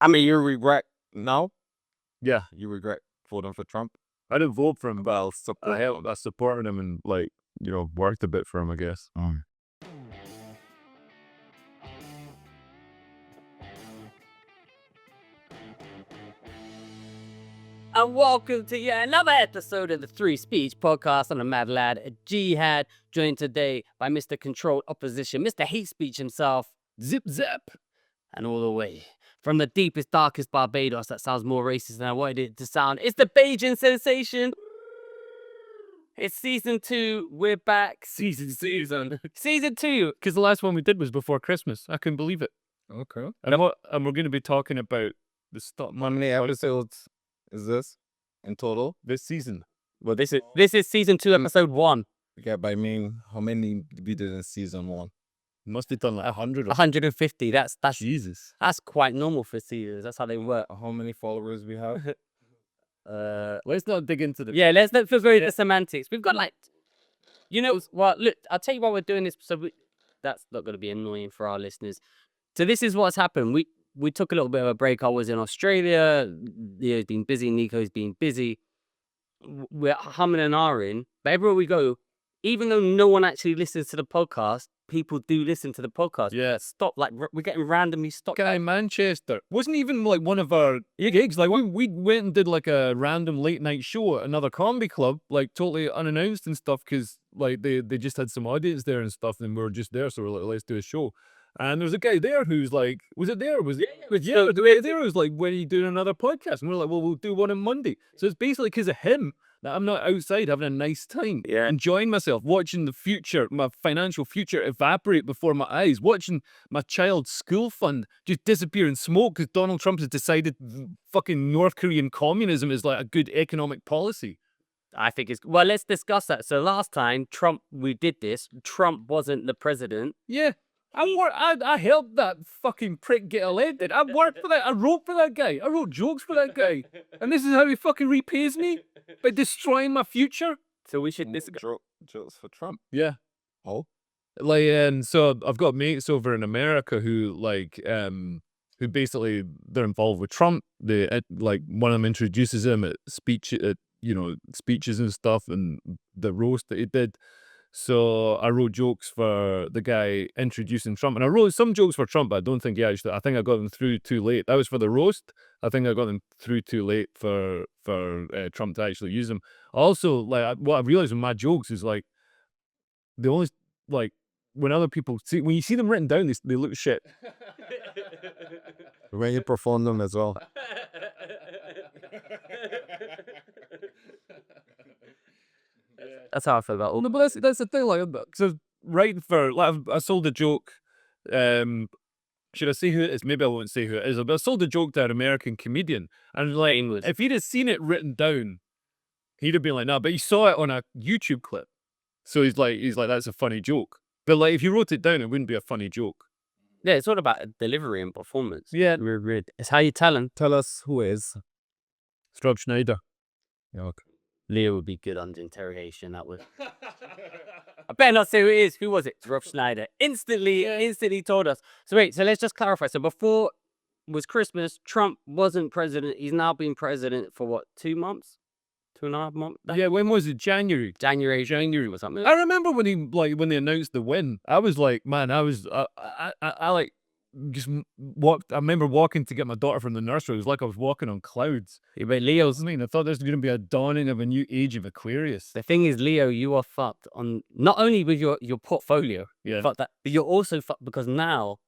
I mean, you regret now? Yeah, You regret voting for Trump? I didn't vote for him, but Well, support. I supported him and worked a bit for him, I guess. And welcome to yet another episode of the Three Speech Podcast. I'm a mad lad, a jihad, joined today by Mr. Controlled Opposition, Mr. Hate Speech himself, Zip Zap, and all the way from the deepest, darkest Barbados. That sounds more racist than I wanted it to sound. It's the Bajan sensation. It's season 2. We're back. Season 2. Because the last one we did was before Christmas. I couldn't believe it. Okay. And we're going to be talking about the stock How market many episodes is this in total? this season. Well, this is season 2, episode 1. Yeah, but I mean, how many we did in season 1? Must have done like 100 or 150. That's Jesus. That's quite normal for seasons. That's how they work. How many followers we have? Let's not dig into the... Yeah, let's not go into the semantics. We've got well, look, I'll tell you why we're doing this. That's not going to be annoying for our listeners. So this is what's happened. We took a little bit of a break. I was in Australia. Leo's been busy. Nico's been busy. We're humming and ahhing. But everywhere we go, even though no one actually listens to the podcast, people do listen to the podcast. Yeah. Stop. Like, we're getting randomly stopped. Guy in Manchester wasn't even like one of our gigs. Like we went and did like a random late night show at another comedy club, like totally unannounced and stuff, because like they just had some audience there and stuff, and we were just there, so we're like, let's do a show. And there's a guy there who's like, was it there? Was the guy there was like, when are you doing another podcast? And we're like, well, we'll do one on Monday. So it's basically because of him that I'm not outside having a nice time, enjoying myself, watching the future, my financial future evaporate before my eyes, watching my child's school fund just disappear in smoke because Donald Trump has decided fucking North Korean communism is like a good economic policy. I think it's... Well, let's discuss that. So last time we did this, Trump wasn't the president. Yeah. I helped that fucking prick get elected. I worked for that. I wrote for that guy. I wrote jokes for that guy. And this is how he fucking repays me? By destroying my future? So we should discuss... Jokes for Trump? Yeah. Oh? Like, and so I've got mates over in America who who basically, they're involved with Trump. They, like, one of them introduces him at speeches and stuff, and the roast that he did. So I wrote jokes for the guy introducing Trump, and I wrote some jokes for Trump, but I don't think I think I got them through too late. That was for the roast. I think I got them through too late for Trump to actually use them. Also, like, what I realized with my jokes is like, they only, like, when other people when you see them written down, they look shit. When you perform them as well. That's how I feel about all. No, but that's the thing. Like, so writing for, like, I sold a joke. Should I say who it is? Maybe I won't say who it is. But I sold a joke to an American comedian, and like, if he'd have seen it written down, he'd have been like, "No," but he saw it on a YouTube clip, so he's like, "That's a funny joke." But like, if you wrote it down, it wouldn't be a funny joke. Yeah, it's all about delivery and performance. Yeah, it's how you tell them. Tell us who is. Rob Schneider. Yeah, okay. Leo would be good under interrogation. That was. I better not say who it is. Who was it? Rob Schneider. Instantly told us. So wait, so let's just clarify. So before was Christmas, Trump wasn't president. He's now been president for what, 2 months? 2.5 months? Yeah, when was it? January or something. I remember when they announced the win. I was like, man, I like just walked. I remember walking to get my daughter from the nursery. It was like I was walking on clouds. Yeah, but Leo's... I mean, I thought there's going to be a dawning of a new age of Aquarius. The thing is, Leo, you are fucked on not only with your portfolio, but you're also fucked because now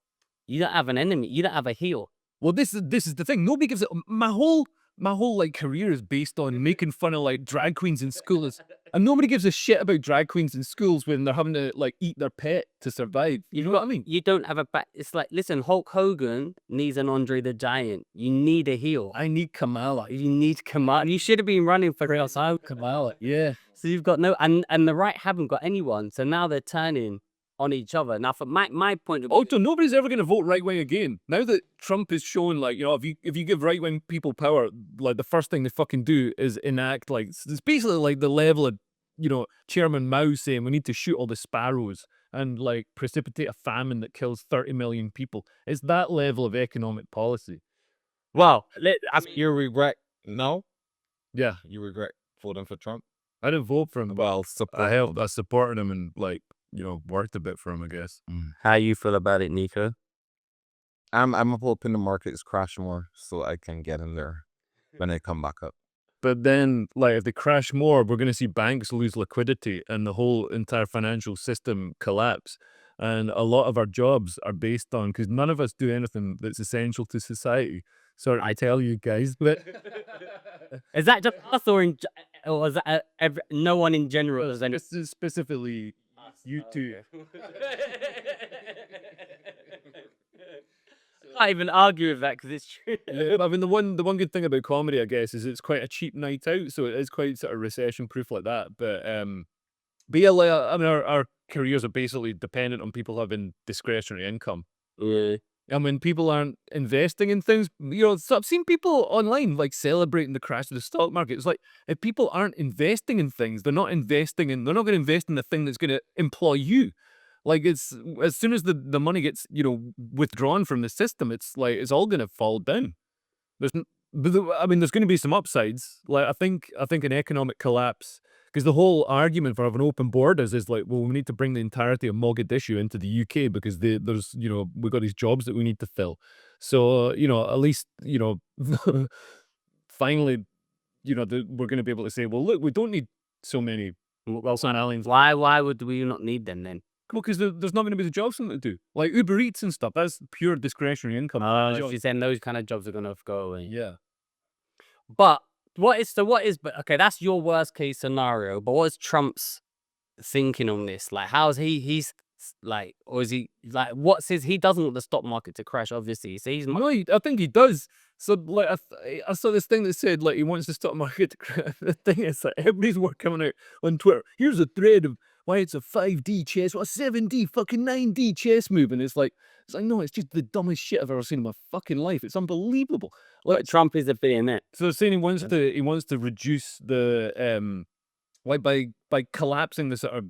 you don't have an enemy. You don't have a heel. Well, this is the thing. Nobody gives it. My whole like career is based on making fun of like drag queens in schools, and nobody gives a shit about drag queens in schools when they're having to like eat their pet to survive. You know what I mean? You don't have a back. It's like, listen, Hulk Hogan needs an Andre the Giant. You need a heel. I need Kamala. You need Kamala. You should have been running for real. So Kamala. Yeah. So you've got no, and the right haven't got anyone. So now they're turning on each other. Now, for my point of view... Also, nobody's ever going to vote right-wing again. Now that Trump is showing, like, you know, if you give right-wing people power, like, the first thing they fucking do is enact, like, it's basically like the level of, you know, Chairman Mao saying we need to shoot all the sparrows and, like, precipitate a famine that kills 30 million people. It's that level of economic policy. Well, You regret no? Yeah, You regret voting for Trump? I didn't vote for him, but Well, support. I supported him and like worked a bit for him, I guess. how you feel about it, Nico? I'm hoping the markets crash more so I can get in there when they come back up. But then, like, if they crash more, we're going to see banks lose liquidity and the whole entire financial system collapse. And a lot of our jobs are based on, because none of us do anything that's essential to society. So I tell you guys, but Is that just us or is that no one in general? Is any- specifically you two. I can't even argue with that because it's true. I mean, the one good thing about comedy, I guess, is it's quite a cheap night out, so it is quite sort of recession proof like that. But yeah, like, I mean, our careers are basically dependent on people having discretionary income. Yeah. And when people aren't investing in things, so I've seen people online like celebrating the crash of the stock market. It's like, if people aren't investing in things, they're not going to invest in the thing that's going to employ you. Like, it's as soon as the money gets, withdrawn from the system, it's like, it's all going to fall down. I mean, there's going to be some upsides. Like, I think an economic collapse, because the whole argument for having open borders is like, well, we need to bring the entirety of Mogadishu into the UK because there's, we've got these jobs that we need to fill. So, at least, finally, we're going to be able to say, well, look, we don't need so many aliens. Why would we not need them then? Well, because there's not going to be the jobs for them to do. Like Uber Eats and stuff, that's pure discretionary income. You're saying those kind of jobs are going to go away. Yeah. But but okay, that's your worst case scenario. But what is Trump's thinking on this? Like, how's he's like, or is he like, he doesn't want the stock market to crash, obviously. So he's No, I think he does. So, like, I saw this thing that said, like, he wants the stock market to crash. The thing is, like, everybody's coming out on Twitter. Here's a thread of why it's a 5D chess, what a 7D, fucking 9D chess move. And it's like, no, it's just the dumbest shit I've ever seen in my fucking life. It's unbelievable. Like, Trump is a billionaire. so they're saying he wants to reduce the like by collapsing the sort of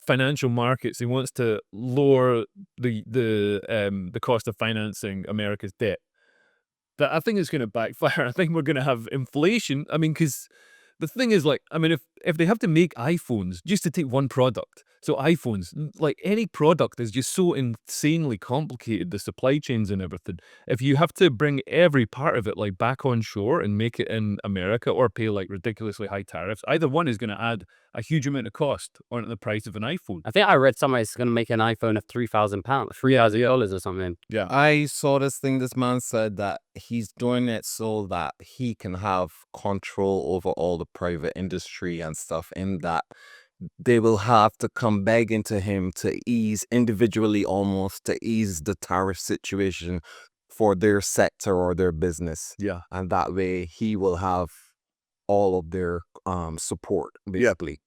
financial markets, he wants to lower the cost of financing America's debt. That I think is going to backfire. I think we're going to have inflation. I mean, because the thing is, like, I mean, if they have to make iPhones just to take one product, so iPhones, like any product is just so insanely complicated, the supply chains and everything. If you have to bring every part of it like back on shore and make it in America or pay like ridiculously high tariffs, either one is going to add a huge amount of cost on the price of an iPhone. I think I read somewhere it's going to make an iPhone of £3,000, $3,000 or something. Yeah. I saw this thing. This man said that he's doing it so that he can have control over all the private industry and stuff, in that they will have to come begging to him to ease individually, almost to ease the tariff situation for their sector or their business. Yeah. And that way he will have all of their support, basically.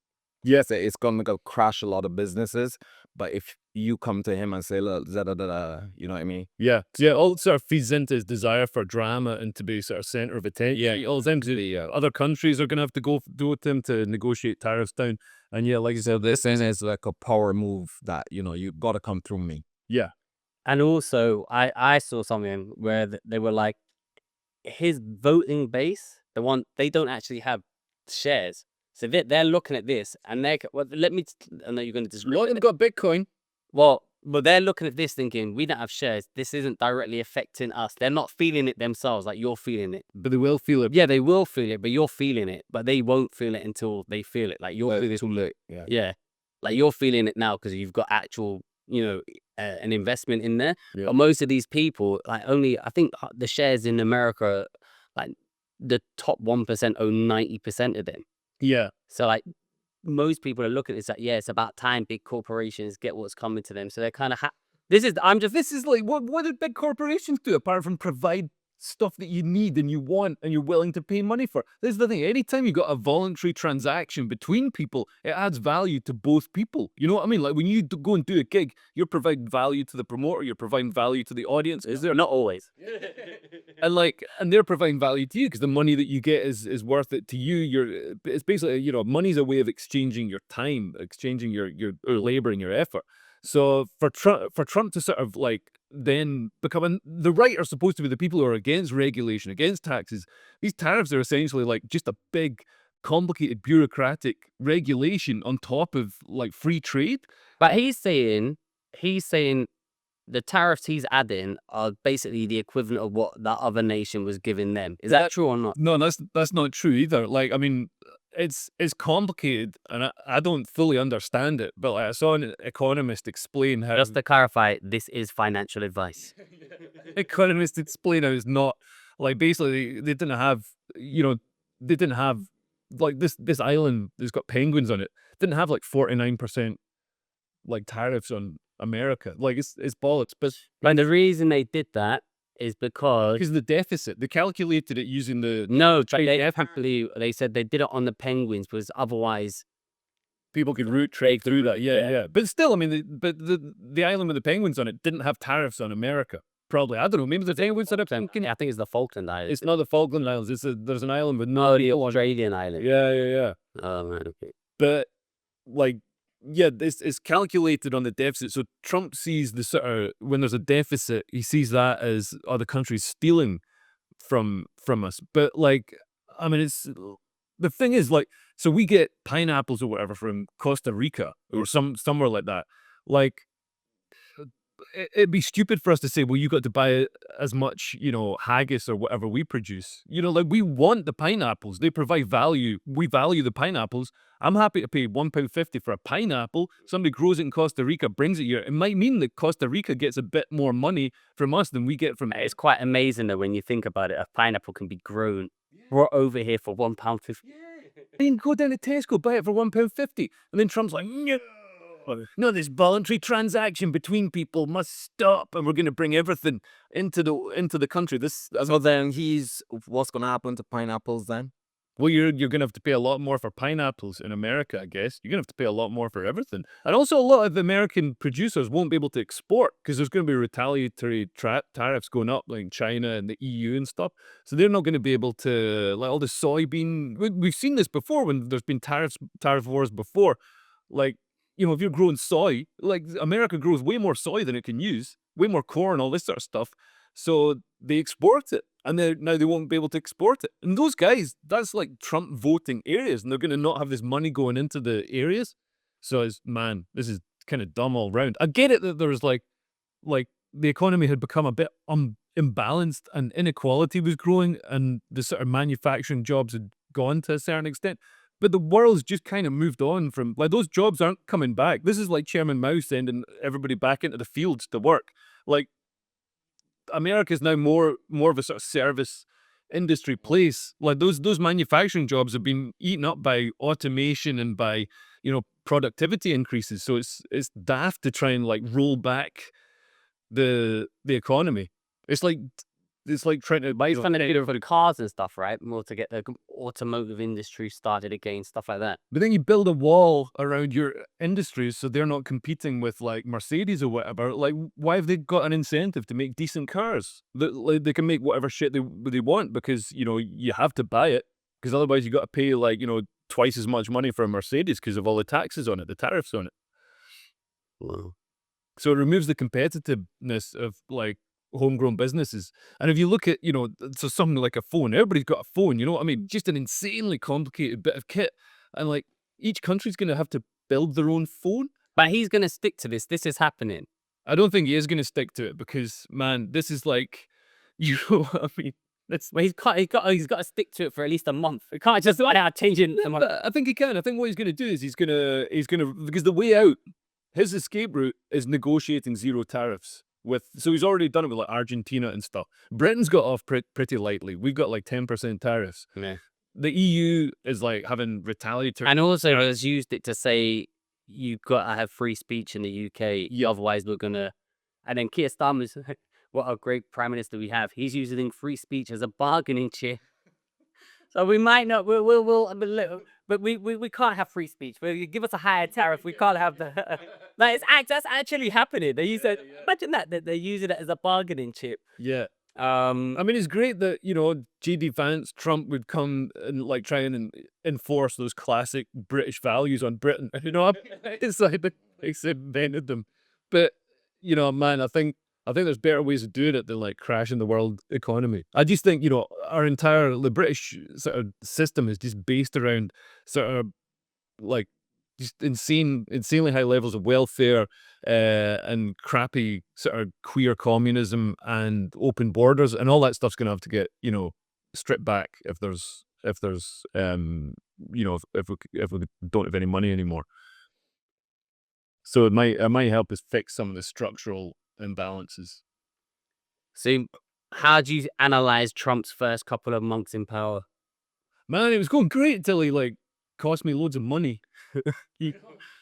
Yes, it's gonna go crash a lot of businesses, but if you come to him and say, look, you know what I mean? Yeah. All sort of feeds into his desire for drama and to be sort of center of attention. Yeah, all them to the other countries are going to have to go do with him to negotiate tariffs down. And yeah, like you said, This is like a power move that, you've got to come through me. Yeah. And also, I saw something where they were like, his voting base, they don't actually have shares. So they're looking at this and I know you're going to disagree. They've got Bitcoin. Well, but they're looking at this thinking, we don't have shares. This isn't directly affecting us. They're not feeling it themselves like you're feeling it. But they will feel it. Yeah, they will feel it, but you're feeling it. But they won't feel it until they feel it. Like you're feeling Too late. Yeah. Yeah. Like you're feeling it now because you've got actual, an investment in there. Yeah. But most of these people, like I think the shares in America, like the top 1% own 90% of them. Yeah. So like most people are looking at this like, yeah, it's about time big corporations get what's coming to them. So they're kind of this is like what did big corporations do apart from provide stuff that you need and you want and you're willing to pay money for? This is the thing. Anytime you got a voluntary transaction between people, it adds value to both people. You know what I mean? Like when you go and do a gig, you're providing value to the promoter, you're providing value to the audience. Is there? Not always. and they're providing value to you because the money that you get is worth it to you. It's basically, money's a way of exchanging your time, exchanging your labor and your effort. So for Trump to sort of like then become the right are supposed to be the people who are against regulation, against taxes. These tariffs are essentially like just a big, complicated bureaucratic regulation on top of like free trade. But he's saying the tariffs he's adding are basically the equivalent of what that other nation was giving them. Is that true or not? No, that's not true either. Like, I mean, it's complicated, and I don't fully understand it. But like, I saw an economist explain how. Just to clarify, this is financial advice. Economists explain how it's not like basically they didn't have they didn't have like this island that's got penguins on it didn't have like 49% like tariffs on America. Like it's bollocks. But And the reason they did that is because the deficit, they calculated it using the they said they did it on the penguins because otherwise people could route trade through that. Yeah. But still, I mean, the island with the penguins on it didn't have tariffs on America. Probably, I don't know. Maybe the penguins set up. I think it's the Falkland Islands. It's not the Falkland Islands. There's an island with the Australian island. Yeah. Oh man, okay. But like, yeah, it's calculated on the deficit. So Trump sees the sort of when there's a deficit, he sees that as other countries stealing from us. But like, I mean, it's the thing is like, so we get pineapples or whatever from Costa Rica or somewhere like that. Like, it'd be stupid for us to say, well, you got to buy as much, haggis or whatever we produce. Like we want the pineapples. They provide value. We value the pineapples. I'm happy to pay £1.50 for a pineapple. Somebody grows it in Costa Rica, brings it here. It might mean that Costa Rica gets a bit more money from us than we get from. It's quite amazing that when you think about it, a pineapple can be brought over here for £1.50. Then go down to Tesco, buy it for £1.50, and then Trump's like, no, this voluntary transaction between people must stop, and we're going to bring everything into the country. So then what's going to happen to pineapples then? Well, you're going to have to pay a lot more for pineapples in America, I guess. You're going to have to pay a lot more for everything. And also a lot of the American producers won't be able to export because there's going to be retaliatory tariffs going up, like China and the EU and stuff. So they're not going to be able to, like all the soybean. We've seen this before when there's been tariff wars before. Like, if you're growing soy, like America grows way more soy than it can use, way more corn, all this sort of stuff. So they export it, and now they won't be able to export it. And those guys, that's like Trump voting areas, and they're going to not have this money going into the areas. So this is kind of dumb all round. I get it that there's like the economy had become a bit imbalanced and inequality was growing and the sort of manufacturing jobs had gone to a certain extent. But the world's just kind of moved on from, like, those jobs aren't coming back. This is like Chairman Mao sending everybody back into the fields to work. Like, America is now more of a sort of service industry place. Like, those manufacturing jobs have been eaten up by automation and by, productivity increases. So it's daft to try and, like, roll back the economy. It's like trying to buy for cars and stuff, right? More to get the automotive industry started again, stuff like that. But then you build a wall around your industries so they're not competing with like Mercedes or whatever. Like, why have they got an incentive to make decent cars? They can make whatever shit they want because, you have to buy it because otherwise you got to pay like, twice as much money for a Mercedes because of all the taxes on it, the tariffs on it. Wow. So it removes the competitiveness of like homegrown businesses. And if you look at, so something like a phone, everybody's got a phone, you know what I mean? Just an insanely complicated bit of kit. And like each country's going to have to build their own phone. But he's going to stick to this. This is happening. I don't think he is going to stick to it because, man, this is like, I mean, he's got to stick to it for at least a month. He can't just change it. I think he can. I think what he's going to do is he's going to, because the way out, his escape route is negotiating zero tariffs. So he's already done it with like Argentina and stuff. Britain's got off pretty lightly. We've got like 10% tariffs. Yeah. The EU is like having retaliatory. And also has used it to say you've got to have free speech in the UK. Yeah. Otherwise we're going to. And then Keir Starmer's, what a great prime minister we have. He's using free speech as a bargaining chip. So we might not, but we can't have free speech. You give us a higher tariff, we can't have the. That's actually happening. They use it. Imagine that they're using it as a bargaining chip. Yeah. I mean, it's great that J.D. Vance, Trump would come and like try and enforce those classic British values on Britain. It's like they invented them. But man, I think I think there's better ways of doing it than like crashing the world economy. I just think, our entire the British sort of system is just based around sort of like just insanely high levels of welfare, and crappy sort of queer communism and open borders, and all that stuff's gonna have to get stripped back if we don't have any money anymore. So it might help us fix some of the structural imbalances. So, how do you analyze Trump's first couple of months in power? Man, it was going great until he like cost me loads of money.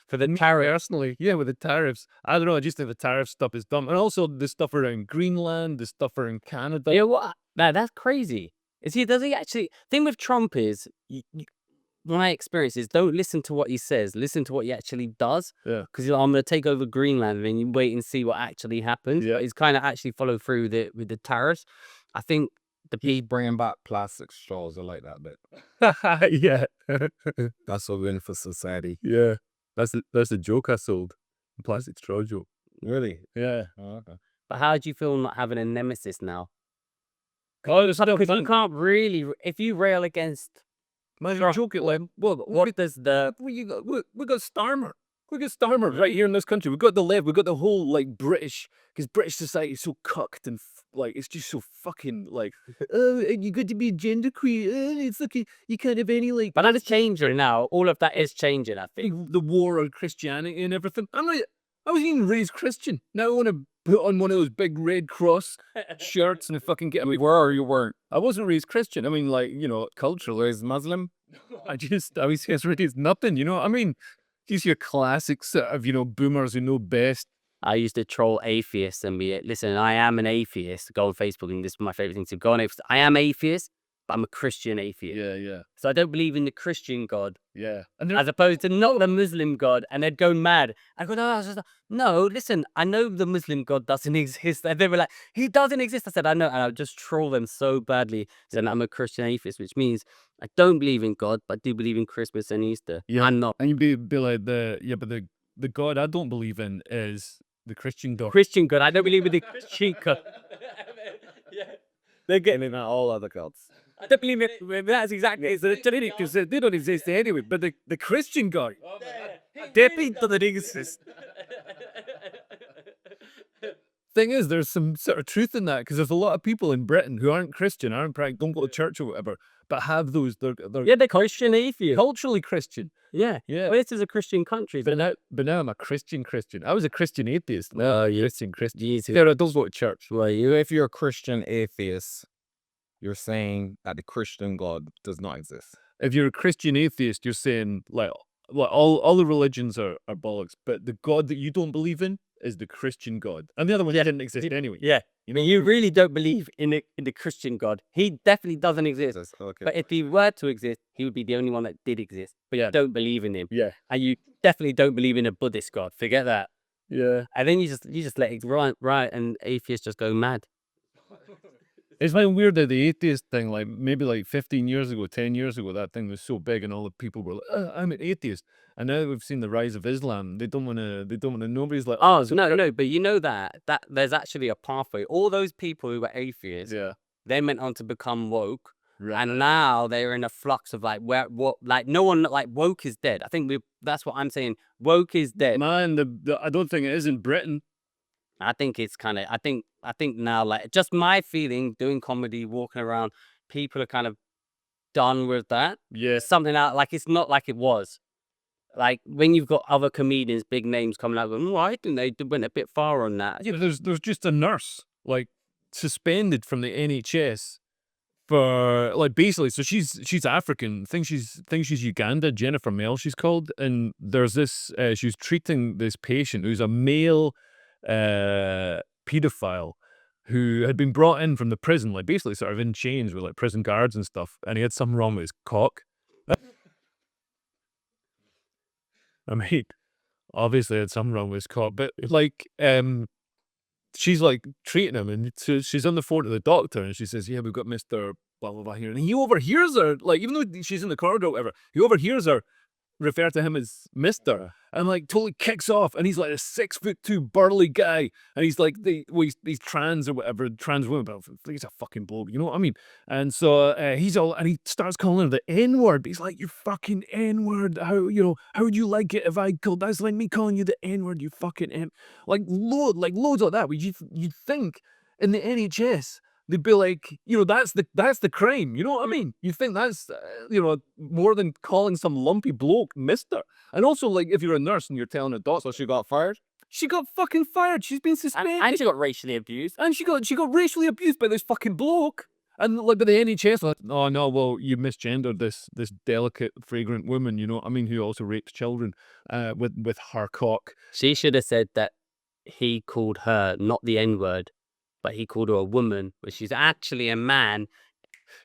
For the Me tariff, personally, yeah, with the tariffs. I don't know. I just think the tariff stuff is dumb, and also the stuff around Greenland, the stuff around Canada. you know what? That's crazy. Does he actually? Thing with Trump is, my experience is, don't listen to what he says. Listen to what he actually does. Yeah. Because I'm going to take over Greenland, and then you wait and see what actually happens. Yeah. But he's kind of actually followed through with the tariffs. I think He's bringing back plastic straws. I like that bit. Yeah, That's a win for society. yeah. That's the joke I sold. The plastic straw joke. Really? Yeah. Oh, okay. But how do you feel not having a nemesis now? Oh, it's still Because you can't really, if you rail against. Man, you're joking, like, What does the we got Starmer. We got Starmer right here in this country. We got the left. We got the whole like British, because British society is so cucked and like it's just so fucking like, you got to be genderqueer. It's like you can't have any like. But that is changing now. All of that is changing, I think. The war on Christianity and everything. I wasn't even raised Christian. Now I want to put on one of those big Red Cross shirts and fucking get. You were or you weren't? I wasn't raised Christian. I mean, like, culturally, Raised Muslim? I was raised nothing. I mean, these your classic sort of, boomers who know best. I used to troll atheists and be, listen, I am an atheist. Go on Facebook, and this is my favorite thing to go on. I am atheist, but I'm a Christian atheist. Yeah, yeah, So I don't believe in the Christian God, yeah. And as opposed to not the Muslim God. And they'd go mad. I go, no, listen, I know the Muslim God doesn't exist. And they were like, he doesn't exist. I said, I know. And I would just troll them so badly. Then I'm a Christian atheist, which means I don't believe in God, but I do believe in Christmas and Easter. Yeah. I'm not. And you'd be like, but the God I don't believe in is the Christian God. Christian God. I don't believe in the Christian God. They're getting in at all other gods. I don't believe it. That's exactly it. Because they don't exist anyway. But the Christian God, definitely doesn't exist. Thing is, there's some sort of truth in that, because there's a lot of people in Britain who aren't Christian, don't go to church or whatever, but have those. They're Yeah, they're Christian atheists. culturally Christian. Yeah. Yeah. Well, this is a Christian country. But now I'm a Christian. I was a Christian atheist. No, you're Christian. Jesus. Yeah, I don't go to church. Well, If you're a Christian atheist, you're saying that the Christian God does not exist. If you're a Christian atheist, you're saying like all the religions are bollocks, but the God that you don't believe in is the Christian God, and the other one didn't exist anyway. yeah. You really don't believe in the Christian God. He definitely doesn't exist. Okay. But if he were to exist, he would be the only one that did exist. But Yeah. you don't believe in him. Yeah, And you definitely don't believe in a Buddhist God. Forget that. yeah. And then you just let it right, and atheists just go mad. It's like weird that the atheist thing, like maybe like 15 years ago, 10 years ago, that thing was so big, and all the people were like, "I'm an atheist." And now we've seen the rise of Islam. They don't want to. Nobody's like, Oh, no, but you know that there's actually a pathway. All those people who were atheists, yeah, they went on to become woke. right. And now they're in a flux of like, no one, like, woke is dead. I think that's what I'm saying. Woke is dead. Man, I don't think it is in Britain. I think it's kind of, I think now, like, just my feeling doing comedy, walking around, people are kind of done with that. Yeah, It's something out, like, it's not like it was. Like, when you've got other comedians, big names coming out, going, I think they went a bit far on that. yeah. There's just a nurse like suspended from the NHS for like basically. So she's African. Think she's Uganda. Jennifer Mel, she's called. And there's this. She's treating this patient who's a male pedophile who had been brought in from the prison, like basically sort of in chains with like prison guards and stuff, and he had something wrong with his cock. I mean, obviously had something wrong with his cock, but like, she's like treating him, and so she's on the phone to the doctor, and she says, "Yeah, we've got Mr. blah blah blah here," and he overhears her, like even though she's in the corridor or whatever, he overhears her refer to him as Mister, and like totally kicks off, and he's like a 6'2" burly guy, and he's like he's trans or whatever, trans woman, but he's a fucking bloke, you know what I mean? And so he's all, and he starts calling her the N-word. He's like, "You fucking N-word. How how would you like it if I called? That's like me calling you the N-word. You fucking N." Like loads like that. You'd think in the NHS. They'd be like, that's the crime. You know what I mean? You think that's, more than calling some lumpy bloke Mister. And also, like, if you're a nurse and you're telling a doctor, So she got fired? she got fucking fired. She's been suspended. And she got racially abused. And she got racially abused by this fucking bloke. And like by the NHS, like, oh no, well, you misgendered this delicate, fragrant woman, you know what I mean, who also rapes children with her cock. She should have said that he called her not the N-word, but he called her a woman, but she's actually a man.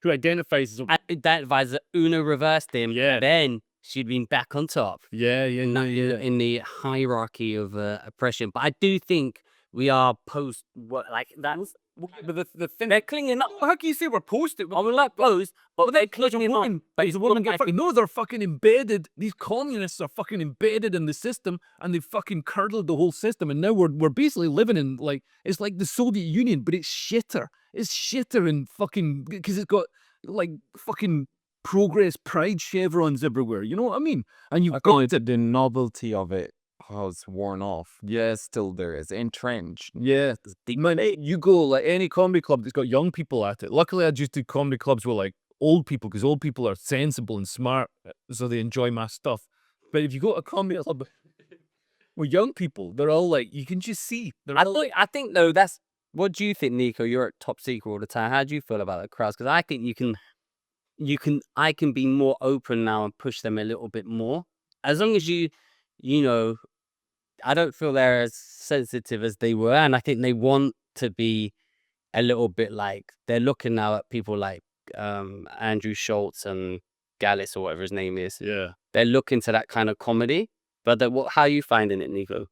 Who identifies as a... And that advisor Uno reversed him. Yeah. Then she'd been back on top Yeah. in the hierarchy of oppression. But I do think we are post what like that's. But the thing... They're clinging up. How can you say we're post it? I would like post, but they're clinging up. But the woman get fucking... No, they're fucking embedded. These communists are fucking embedded in the system, and they've fucking curdled the whole system. And now we're basically living in, like, it's like the Soviet Union, but it's shitter. It's shitter and fucking, because it's got like fucking progress pride chevrons everywhere. You know what I mean? And you've got The novelty of it has worn off. Yeah, it's still there. It's entrenched. Yeah, man, you go like any comedy club that's got young people at it. Luckily, I just do comedy clubs with like old people, because old people are sensible and smart, so they enjoy my stuff. But if you go to a comedy club with young people, they're all like, you can just see. I think though that's. What do you think, Nico? You're at Top Secret all the time. How do you feel about the crowds? Because I think I can be more open now and push them a little bit more. As long as I don't feel they're as sensitive as they were, and I think they want to be a little bit like, they're looking now at people like Andrew Schultz and Gallus or whatever his name is. Yeah. They're looking to that kind of comedy. But how are you finding it, Nico?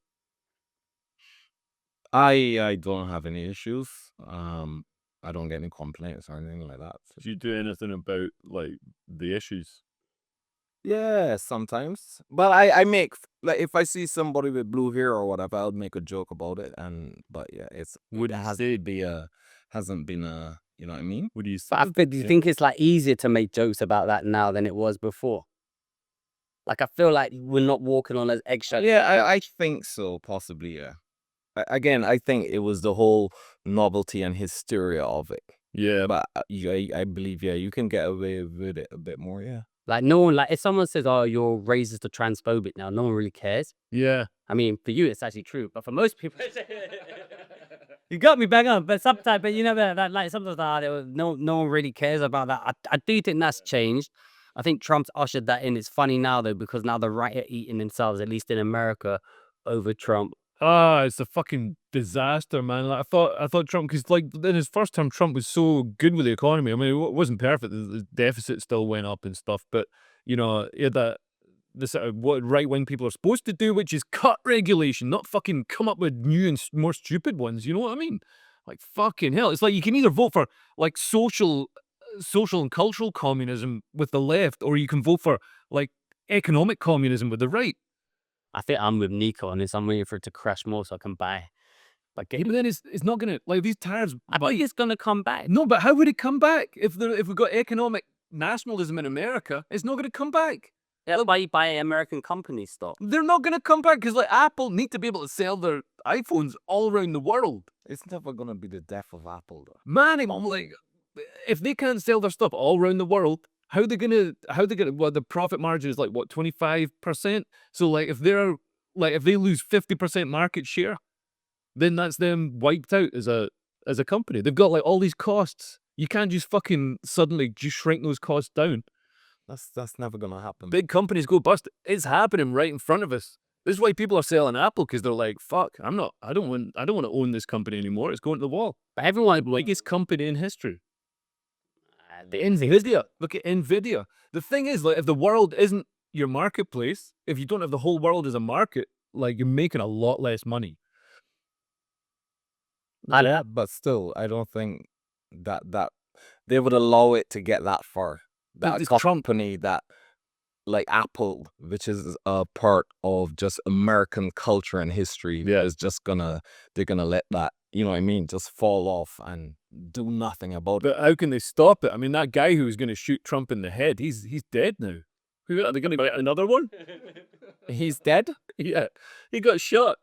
I don't have any issues. I don't get any complaints or anything like that. Do you do anything about like the issues? Yeah, sometimes. But I make, like, if I see somebody with blue hair or whatever, I'll make a joke about it. But yeah, hasn't been a, you know what I mean? What do you But do you think it's like easier to make jokes about that now than it was before? Like, I feel like we're not walking on as eggshells. Yeah, I think so, possibly, yeah. Again, I think it was the whole novelty and hysteria of it. Yeah. But I believe, yeah, you can get away with it a bit more, yeah. Like, no one, like, if someone says, oh, you're racist or transphobic now, no one really cares. Yeah. I mean, for you, it's actually true. But for most people, you got me back on. But sometimes, that, like, sometimes no one really cares about that. I do think that's changed. I think Trump's ushered that in. It's funny now, though, because now the right are eating themselves, at least in America, over Trump. It's a fucking disaster, man. Like, I thought Trump, because like in his first term, Trump was so good with the economy. I mean, it wasn't perfect. The deficit still went up and stuff, but he had the sort of what right wing people are supposed to do, which is cut regulation, not fucking come up with new and more stupid ones. You know what I mean? Like, fucking hell. It's like you can either vote for like social and cultural communism with the left, or you can vote for like economic communism with the right. I think I'm with Nico on this. I'm waiting for it to crash more so I can buy. But then it's not gonna, like, these tariffs. I think it's gonna come back. No, but how would it come back if we've got economic nationalism in America? It's not gonna come back. Yeah, why you buy American company stock? They're not gonna come back because like Apple need to be able to sell their iPhones all around the world. It's never gonna be the death of Apple, though. Man, I'm like, if they can't sell their stuff all around the world, how they gonna well, the profit margin is like what, 25%? So like if they lose 50% market share, then that's them wiped out as a company. They've got like all these costs. You can't just fucking suddenly just shrink those costs down. That's never gonna happen. Big companies go bust. It's happening right in front of us. This is why people are selling Apple, because they're like, fuck, I don't want to own this company anymore. It's going to the wall. But everyone, Biggest company in history. The NVIDIA. Look at NVIDIA. The thing is, like, if the world isn't your marketplace, if you don't have the whole world as a market, like, you're making a lot less money. But still, I don't think that they would allow it to get that far. That It's company that like Apple, which is a part of just American culture and history, is just they're gonna let that, you know what I mean, just fall off and do nothing about it. But how can they stop it? I mean, that guy who was going to shoot Trump in the head, he's dead now. Are they going to get another one? He's dead? Yeah, he got shot.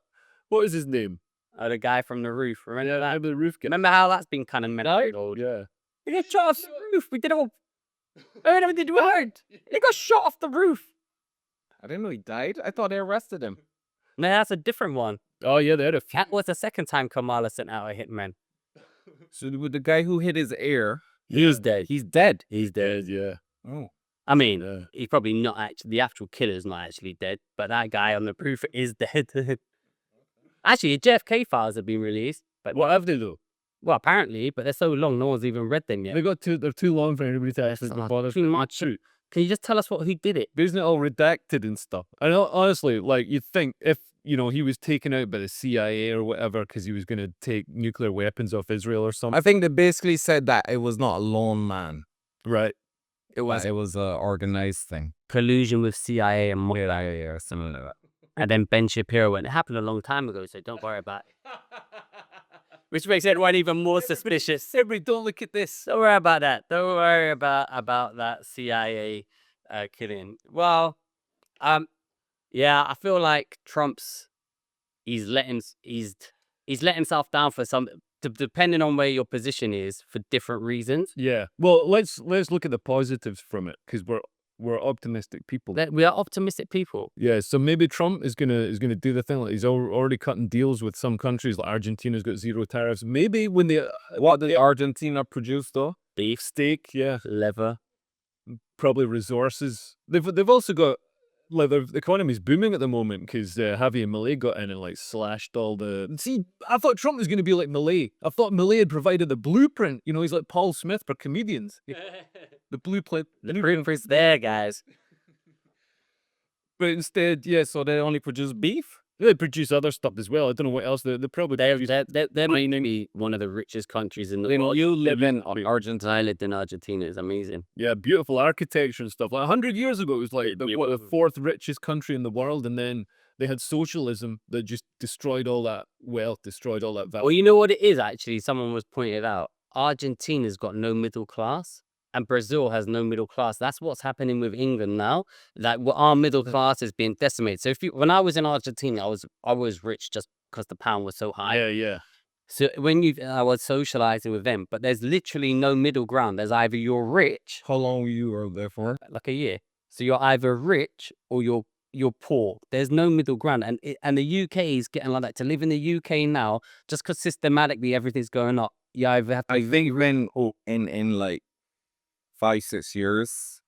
What is his name? The guy from the roof. Remember that? The roof guy. Remember how that's been kind of mental? Oh, yeah. He got shot off the roof. We did it all. I never did word. He got shot off the roof. I didn't know he died. I thought they arrested him. No, that's a different one. Oh, yeah, they had a... That was the second time Kamala sent out a hitman. So with the guy who hit his ear, He's dead. he's dead. He's dead. Yeah. Oh. I mean, Yeah. he's probably not actually, the actual killer's not actually dead, but that guy on the roof is dead. Actually, JFK files have been released. But What have they, though? well, apparently, but they're so long, no one's even read them yet. They're too long for anybody to actually bother. Too much. Can you just tell us who did it? But isn't it all redacted and stuff? I know, honestly, like, you'd think if, you know, he was taken out by the CIA or whatever because he was going to take nuclear weapons off Israel or something. I think they basically said that it was not a lone man. Right. It was a organized thing. Collusion with CIA and Yeah, or something like that. And then Ben Shapiro went, it happened a long time ago, so don't worry about it. Which makes everyone even more suspicious. Everybody, don't look at this. Don't worry about that. Don't worry about that CIA killing. Well, yeah, I feel like he's let himself down for some, depending on where your position is, for different reasons. Yeah. Well, let's look at the positives from it because we're optimistic people. We are optimistic people. Yeah, so maybe Trump is gonna do the thing like he's already cutting deals with some countries like Argentina's got 0 tariffs. Maybe when What did Argentina produce though? Beef, steak, yeah, leather. probably resources. They've also got like the economy's booming at the moment because Javier Milei got in and like slashed all the. See, I thought Trump was gonna be like Milei. I thought Milei had provided the blueprint. You know, he's like Paul Smith for comedians. The blueprint. The blueprint's there, guys. But instead, yeah, so they only produce beef. They produce other stuff as well. I don't know what else. They probably They're mainly one of the richest countries in the world. You live in Argentina. I lived in Argentina. It's amazing. yeah, beautiful architecture and stuff. Like 100 years ago, it was like the 4th richest country in the world, and then they had socialism that just destroyed all that wealth, destroyed all that value. Well, you know what it is actually. Someone was pointed out. Argentina's got no middle class. And Brazil has no middle class. That's what's happening with England now. That our middle class is being decimated. So when I was in Argentina, I was rich just because the pound was so high. Yeah. So I was socializing with them, but there's literally no middle ground. There's either you're rich, How long were you there for? like a year. So you're either rich or you're poor. There's no middle ground, and the UK is getting like that. To live in the UK now, just because systematically everything's going up, you either have to. I think when in like 5-6 years,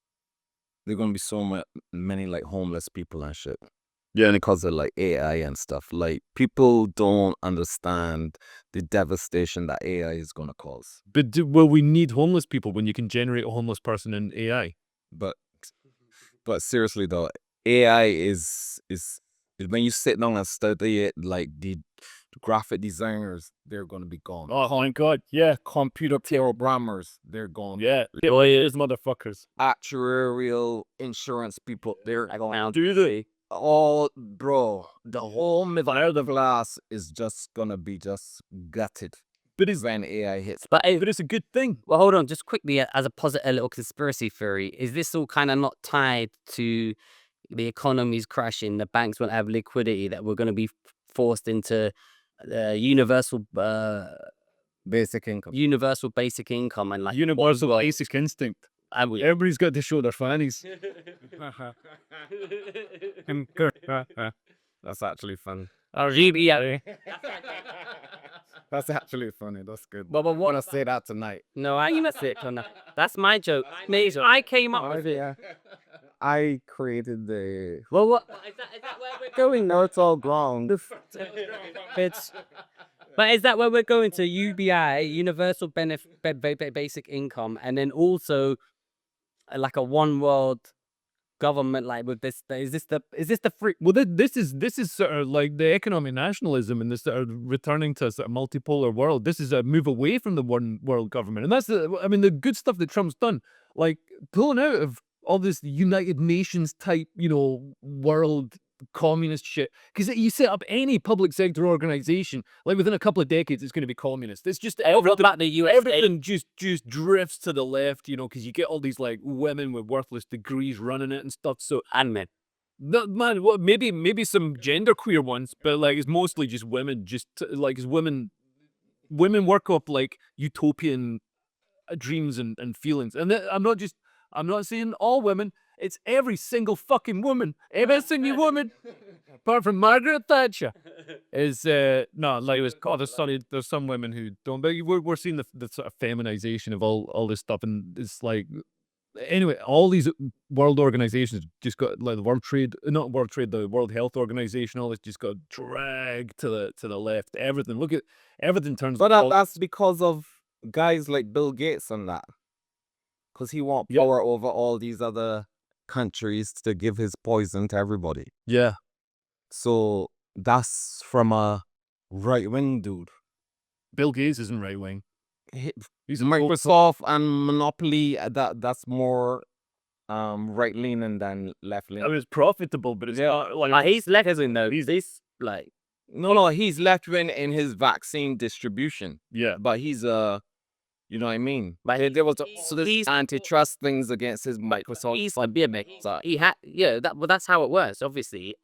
there're gonna be so many like homeless people and shit. Yeah, Because of like AI and stuff. Like people don't understand the devastation that AI is gonna cause. but will we need homeless people when you can generate a homeless person in AI? But seriously though, AI is when you sit down and study it, like the graphic designers, they're gonna be gone. Oh my God, yeah, Computer programmers, they're gone. yeah. Lawyers, motherfuckers. Actuarial insurance people, they're gone. Do they? Oh, bro, the whole middle class is just gonna be just gutted But it's when AI hits. But it's a good thing. well, hold on, just quickly, as a little conspiracy theory, is this all kind of not tied to the economy's crashing, the banks won't have liquidity, that we're going to be forced into universal Basic income. basic income and like Universal basic instinct. Everybody's got to show their fannies. That's actually fun. Yeah. That's actually funny. That's good. But I what? wanna say that tonight. No, I ain't gonna it. No. That's my joke. I came up with it. Yeah. I created the. Well, what? Is that where we're going? No, it's all ground. But is that where we're going to? UBI, Universal Basic Income, and then also like a one world government, like with this. Is this the free? Well, this is sort of like the economic nationalism and this sort of returning to a sort of multipolar world. This is a move away from the one world government, and that's the good stuff that Trump's done, like pulling out of all this United Nations type, world communist shit. Because you set up any public sector organization, like within a couple of decades, it's going to be communist. It's just everything just drifts to the left, because you get all these like women with worthless degrees running it and stuff. So And men. no, man, well, maybe some genderqueer ones, but like it's mostly just women. Just like it's women work up like utopian dreams and feelings. And I'm not saying all women. It's every single fucking woman. Every single woman, apart from Margaret Thatcher, is no like it was. God, there's some women who don't. But we're seeing the sort of feminization of all this stuff, and it's like. Anyway, all these world organizations just got like the World Health Organization, all this just got dragged to the left. Everything turns. But that's because of guys like Bill Gates and that. Because he wants Yep. power over all these other countries to give his poison to everybody. Yeah. So that's from a right-wing dude. Bill Gates isn't right wing. He's a Microsoft and Monopoly, that's more right-leaning than left-leaning. I mean, it's profitable, but it's not like Like, he's left, isn't though. He's like, No, he's left-wing in his vaccine distribution. yeah. But he's you know what I mean? But There was also this he's- antitrust things against his Microsoft. he's like beer maker. So he had, that's how it works. Obviously,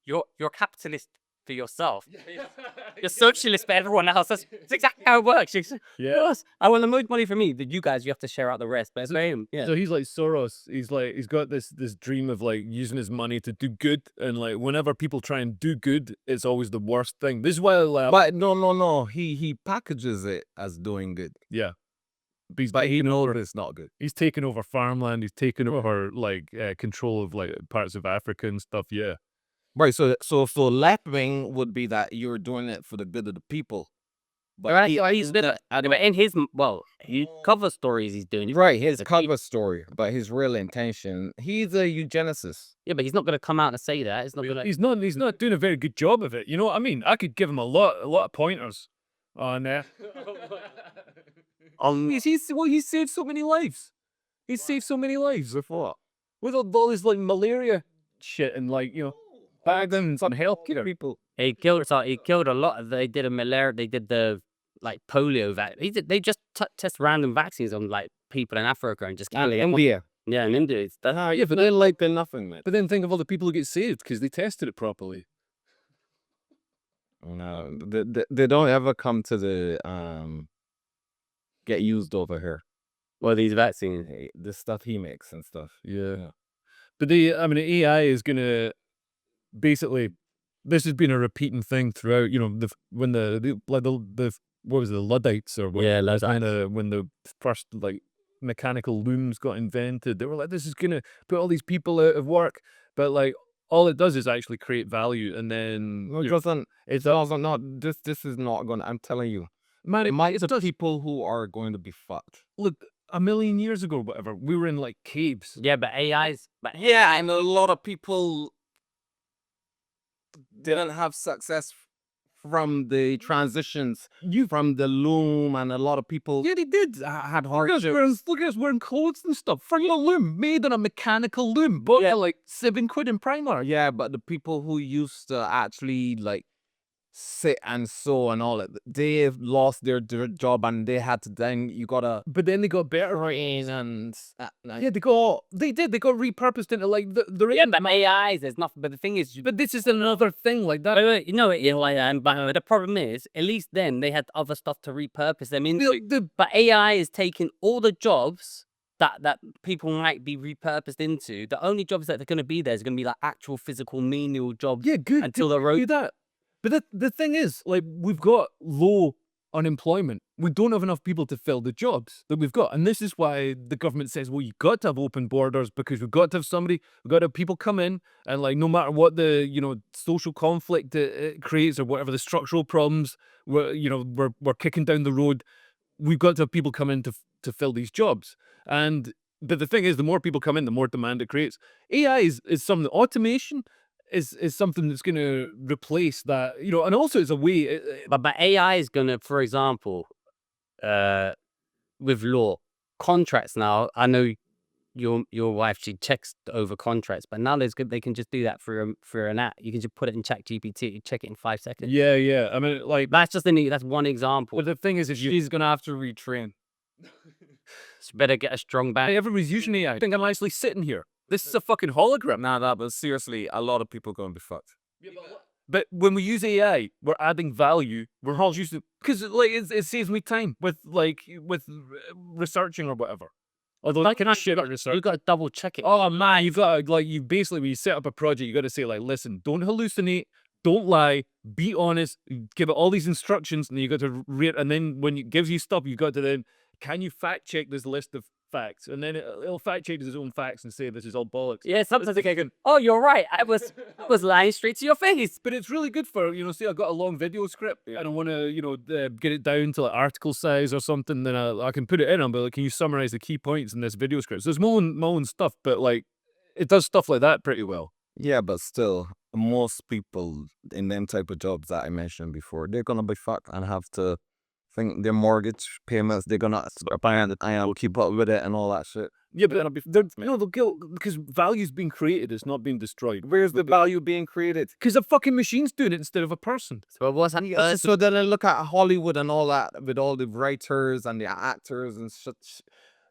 you're capitalist for yourself. You're socialist for everyone else. That's exactly how it works. Yeah. Yes, I want the most money for me. That you guys, you have to share out the rest. But it's very, So he's like Soros. He's got this dream of like using his money to do good, and like whenever people try and do good, it's always the worst thing. This is why, like, But no. He packages it as doing good. yeah. But he knows it's not good. He's taken over farmland. He's taken over like control of like parts of Africa and stuff. Yeah. Right, so left wing would be that you're doing it for the good of the people. But But in his his cover stories he's doing. right, his cover story, but his real intention, he's a eugenicist. Yeah, but he's not going to come out and say that. It's not going to. He's not doing a very good job of it. You know what I mean? I could give him a lot of pointers on there. He's saved so many lives. He's saved so many lives. With what? With all this like malaria shit and like back then some healthcare. People. He killed a lot. They did a malaria. They did the like polio vaccine. They just test random vaccines on like people in Africa and just kill them. India. Yeah, in India. Yeah, but they like they're nothing, man. But then think of all the people who get saved because they tested it properly. No, they don't ever come to the get used over here. Well, these vaccines. The stuff he makes and stuff. Yeah. But the AI is gonna basically. This has been a repeating thing throughout. When the what was it, the Luddites or what? Yeah, When the first like mechanical looms got invented, they were like, this is gonna put all these people out of work. But like, all it does is actually create value, and then No, it doesn't. It doesn't. Not this is not going. I'm telling you, man, it's people who are going to be fucked. look, a million years ago, whatever, we were in like caves. Yeah, but AI's. But Yeah, and a lot of people didn't have success from the transitions from the loom, and a lot of people Yeah, they did. had Look at hardships. us wearing clothes and stuff. For your loom, made on a mechanical loom, but like £7 in Primark. Yeah, but the people who used to actually like sit and sew and all that, they've lost their job, and they had to you gotta. But then they got better. And Yeah, they got repurposed into like the yeah, but AI's. There's nothing. But the thing is, But this is another thing like that. wait, but the problem is, at least then they had other stuff to repurpose them into. But AI is taking all the jobs that people might be repurposed into. The only jobs that are going to be there is going to be like actual physical menial jobs. Yeah, good. Until the do road. that. But the thing is, like, we've got low unemployment. We don't have enough people to fill the jobs that we've got. And this is why the government says, well, you've got to have open borders, because we've got to have we've got to have people come in, and like, no matter what the, social conflict it creates or whatever the structural problems we're kicking down the road, we've got to have people come in to fill these jobs. But the thing is, the more people come in, the more demand it creates. AI is something, automation is something that's going to replace that, and also it's a way. But AI is going to, for example, with law contracts now. I know your wife, she checks over contracts, but now they can just do that through an app. You can just put it in ChatGPT, check it in 5 seconds. Yeah. I mean, like, That's just that's one example. but the thing is, she's gonna have to retrain. She better get a strong back. Hey, everybody's using AI. I think I'm actually sitting here. This is a fucking hologram. Nah, but seriously, a lot of people gonna be fucked. But when we use AI, we're adding value. We're not using, because like it saves me time with researching or whatever. Although that can shit about research. You got to double check it. Oh man, you've got to, like, you basically, when you set up a project, you got to say, like, listen, don't hallucinate, don't lie, be honest, give it all these instructions, and then you got to rate. And then when it gives you stuff, you got to then, can you fact check this list of facts? And then it'll fact check his own facts and say this is all bollocks. Yeah, sometimes I can. Oh, you're right. I was lying straight to your face. But it's really good for, say I've got a long video script and I want to, get it down to like article size or something, then I can put it in and be like, can you summarize the key points in this video script? So there's my own stuff, but like, it does stuff like that pretty well. Yeah, but still, most people in them type of jobs that I mentioned before, they're gonna be fucked and have to think their mortgage payments, they're gonna keep up with it and all that shit. Yeah, but they'll kill, because value's being created, it's not being destroyed. Where's the value being created? Because a fucking machine's doing it instead of a person. So what's that? So then I look at Hollywood and all that, with all the writers and the actors and shit,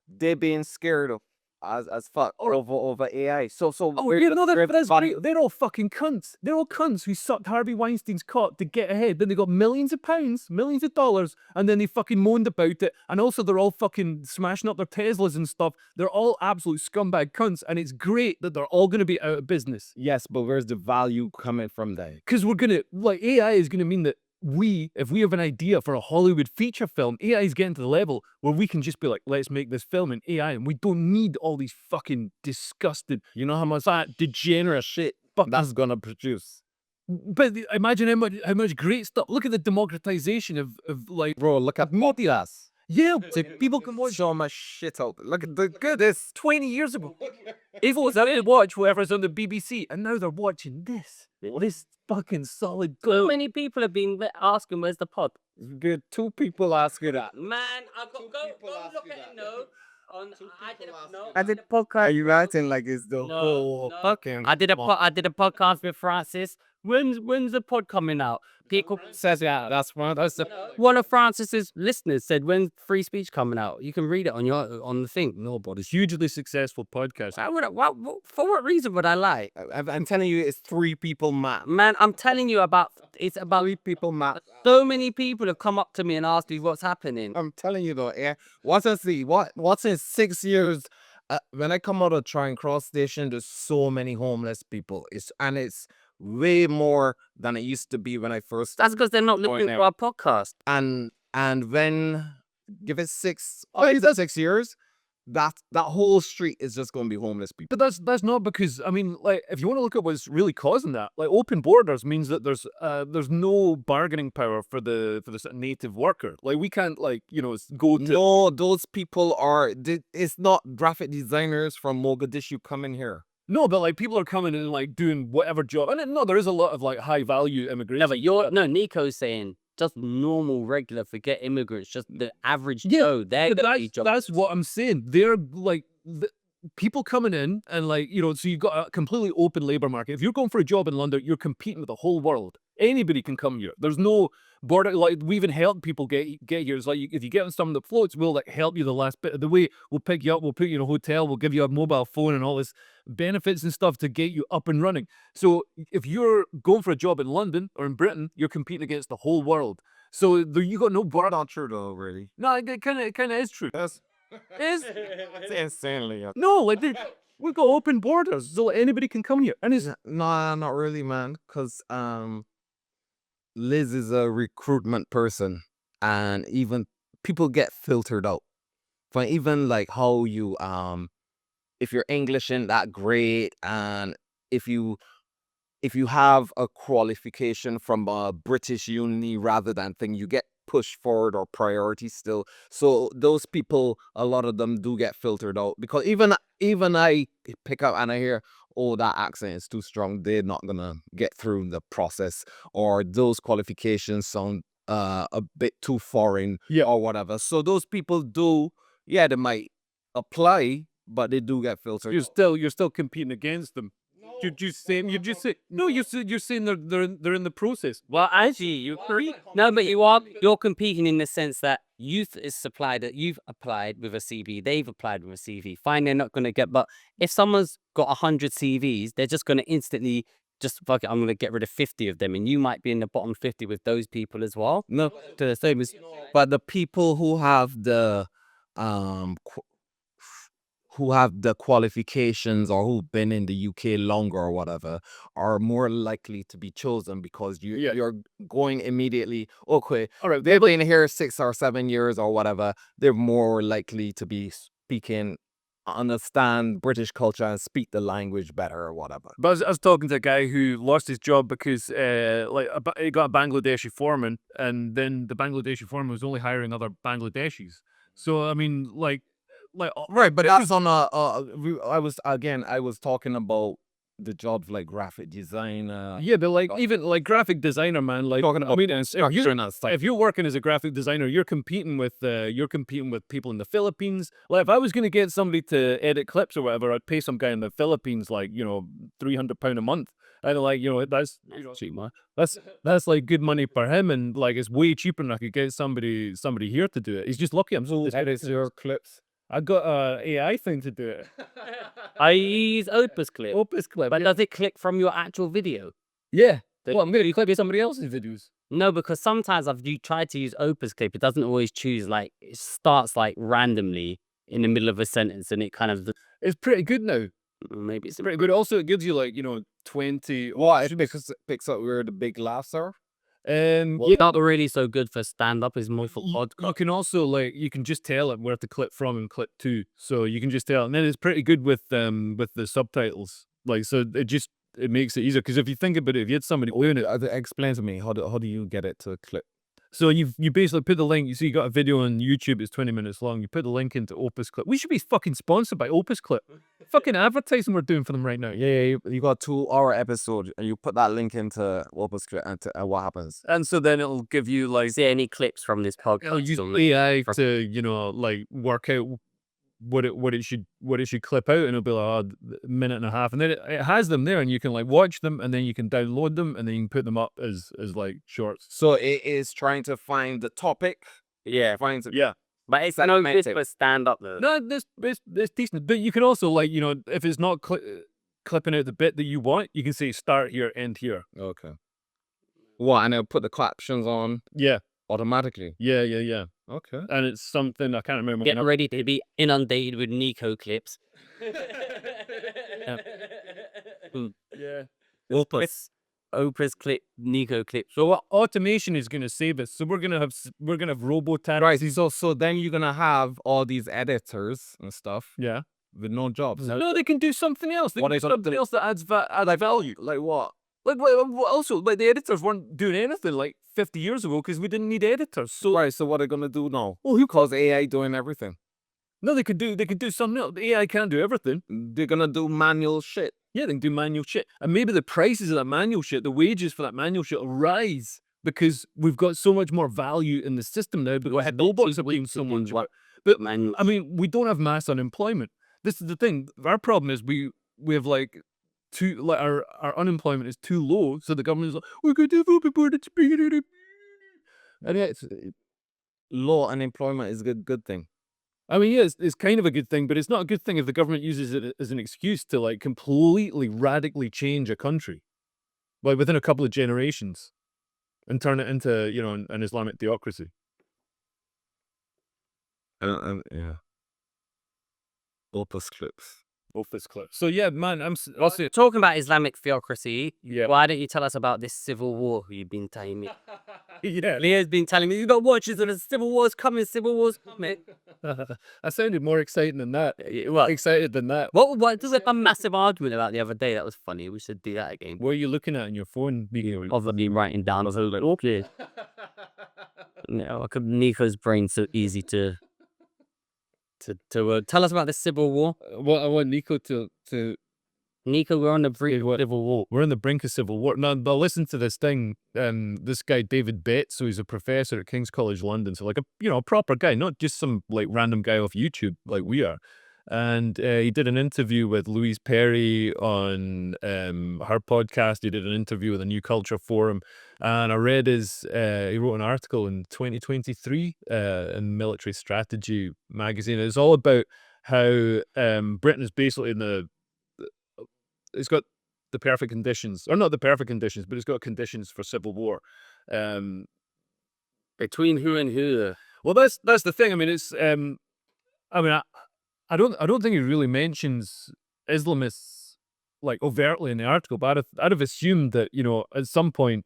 they're being scared of as fuck over AI. So that's great. They're all fucking cunts. They're all cunts who sucked Harvey Weinstein's cock to get ahead. Then they got millions of pounds, millions of dollars, and then they fucking moaned about it. And also they're all fucking smashing up their Teslas and stuff. They're all absolute scumbag cunts, and it's great that they're all going to be out of business. Yes, but where's the value coming from that? Because AI is going to mean that if we have an idea for a Hollywood feature film, AI is getting to the level where we can just be like, let's make this film in AI, and we don't need all these fucking disgusted, how much that degenerate shit that's gonna produce. But imagine how much great stuff. Look at the democratization of like, bro, look at Multiculturalism. Yeah, so people can watch so much shit out there. Look at the goodness. 20 years ago. People was out to watch whoever's on the BBC, and now they're watching this. This fucking solid glue. How many people have been asking, where's the pod? Good, 2 people asking that. Man, I got go look at it now. I did a podcast. Are you acting like it's the whole fucking? I did a podcast with Francis. When's the pod coming out? People says that's one of Francis's listeners said, when's free speech coming out? You can read it on the thing. No, but it's hugely successful podcast. For what reason would I lie? I'm telling you, it's 3 people max. Man, I'm telling you it's about 3 people max. So many people have come up to me and asked me what's happening. I'm telling you though, what's in 6 years? When I come out of Try and Cross Station, there's so many homeless people. It's way more than it used to be when I first. That's because they're not looking for our podcast. And when give it 6 years, that whole street is just going to be homeless people. But that's not because, like, if you want to look at what's really causing that, like, open borders means that there's no bargaining power for the native worker. Like, we can't, like, go to. No, those people it's not graphic designers from Mogadishu coming here. No, but like, people are coming and like doing whatever job. And there is a lot of like high value immigration. Yeah, but Nico's saying just normal, regular, forget immigrants, just the average Joe. That's what I'm saying. They're like people coming in and like, so you've got a completely open labor market. If you're going for a job in London, you're competing with the whole world. Anybody can come here. There's no border. Like, we even help people get here. It's like, if you get on something that floats, we'll like help you the last bit of the way. We'll pick you up. We'll put you in a hotel. We'll give you a mobile phone and all this benefits and stuff to get you up and running. So if you're going for a job in London or in Britain, you're competing against the whole world. So you got no border. Not true though, really. No, it kind of is true. It's insanely. No, like we've got open borders, so anybody can come here. And it's no, not really, man. Because Liz is a recruitment person, and even people get filtered out. For even like how you if your English ain't that great, and if you have a qualification from a British uni rather than thing, you get pushed forward or priority still. So those people, a lot of them do get filtered out, because even I pick up and I hear, oh, that accent is too strong, they're not gonna get through the process, or those qualifications sound a bit too foreign, or whatever. So those people they might apply, but they do get filtered. You're still competing against them. You're just saying you're saying they're in the process. Well, actually, you're competing in the sense that youth is supplied that you've applied with a CV, they've applied with a CV. Fine, they're not going to get. But if someone's got 100 CVs, they're just going to instantly just fuck it. I'm going to get rid of 50 of them, and you might be in the bottom 50 with those people as well. No, To the same as but the people who have the qualifications or who've been in the UK longer or whatever are more likely to be chosen because you're going immediately. Okay, All right, they've been here 6 or 7 years or whatever. They're more likely to be speaking, understand British culture and speak the language better or whatever. But I was talking to a guy who lost his job because he got a Bangladeshi foreman, and then the Bangladeshi foreman was only hiring other Bangladeshis. So I mean, like Right, but that's on I was talking about the jobs like graphic designer. yeah, but like even like graphic designer, man. Like Talking about if you're working as a graphic designer, you're competing with people in the Philippines. Like if I was gonna get somebody to edit clips or whatever, I'd pay some guy in the Philippines like £300 a month. And like that's cheap, man. that's like good money for him, and like it's way cheaper than I could get somebody here to do it. He's just lucky. I'm so edit your clips. I got a AI thing to do it. I use Opus Clip. But yeah. does it click from your actual video? Yeah. Well, I'm gonna clip somebody else's videos. No, because sometimes you tried to use Opus Clip, it doesn't always choose. Like it starts like randomly in the middle of a sentence, and it kind of It's pretty good now. maybe it's Pretty good. Also, it gives you like 20. What? Because it picks up where the big laughs are. It's not really so good for stand up. It's more for You podcast. can also you can just tell it where to clip from and clip to, so you can just tell. And then it's pretty good with the subtitles. Like so, it makes it easier because if you think about it, if you had somebody doing it, Explain to me how do you get it to clip? so you basically put the link. You see, you got a video on YouTube. It's 20 minutes long. You put the link into Opus Clip. We should be fucking sponsored by Opus Clip. Fucking advertising we're doing for them right now. Yeah, you got 2-hour episode and you put that link into Opus Clip and what happens? And so then it'll give you like See any clips from this podcast? it'll use on AI to like work out what it should clip out, and it'll be like a minute and a half, and then it has them there, and you can like watch them, and then you can download them, and then you can put them up as like shorts. So it is trying to find the topic. Yeah, Yeah. but it's no good for stand up though. No, this decent, but you can also like if it's not clipping out the bit that you want, you can say start here, end here. Okay. What? And it'll put the captions on Yeah, automatically. yeah. Okay. And it's something I can't remember. Get ready to be inundated with Nico clips. Yeah. Opus Clip, Nico clips. So what automation is going to save us? So we're gonna have robo Right. So then you're gonna have all these editors and stuff Yeah. with no jobs. No, they can do something else. They What can is do something else that adds value. Like what? Like also like the editors weren't doing anything like 50 years ago because we didn't need editors. So Right. So what are they gonna do now? well, who Because AI doing everything. No, they could do something else. The AI can't do everything. They're gonna do manual shit. Yeah, they can do manual shit, and maybe the prices of that manual shit, the wages for that manual shit, will rise because we've got so much more value in the system now. But robots are doing so much. But Man, I mean, we don't have mass unemployment. This is the thing. Our problem is we have our unemployment is too low, so the government is like, we're going to do people to speed. And yeah, low unemployment is a good thing. I mean, yeah, it's kind of a good thing, but it's not a good thing if the government uses it as an excuse to like completely radically change a country, like within a couple of generations, and turn it into an Islamic theocracy. Yeah. Opus clips. Opus Clip. So yeah, man, I'll say talking about Islamic theocracy, yeah. why don't you tell us about this civil war you've been telling me? Yeah, Leah's been telling me, you got watches and the civil war's coming, I sounded more exciting than that. What? Excited than that. What there was a massive argument about the other day. That was funny. We should do that again. What are you looking at in your phone? Obviously writing down. I was like, okay. Nico's brain's so easy to tell us about the civil war. Well, I want Nico to. Nico, we're on the brink of civil war. We're on the brink of civil war. Now, listen to this thing. This guy David Bates, so he's a professor at King's College London, so like a proper guy, not just some like random guy off YouTube like we are. and he did an interview with Louise Perry on her podcast. He did an interview with a New Culture Forum, and I read he wrote an article in 2023 in Military Strategy magazine. It's all about how Britain is basically it's got the perfect conditions, or not the perfect conditions, but it's got conditions for civil war. Between who and who? Well, that's the thing. I mean, it's I mean, I don't think he really mentions Islamists like overtly in the article, but I'd have assumed that, you know, at some point,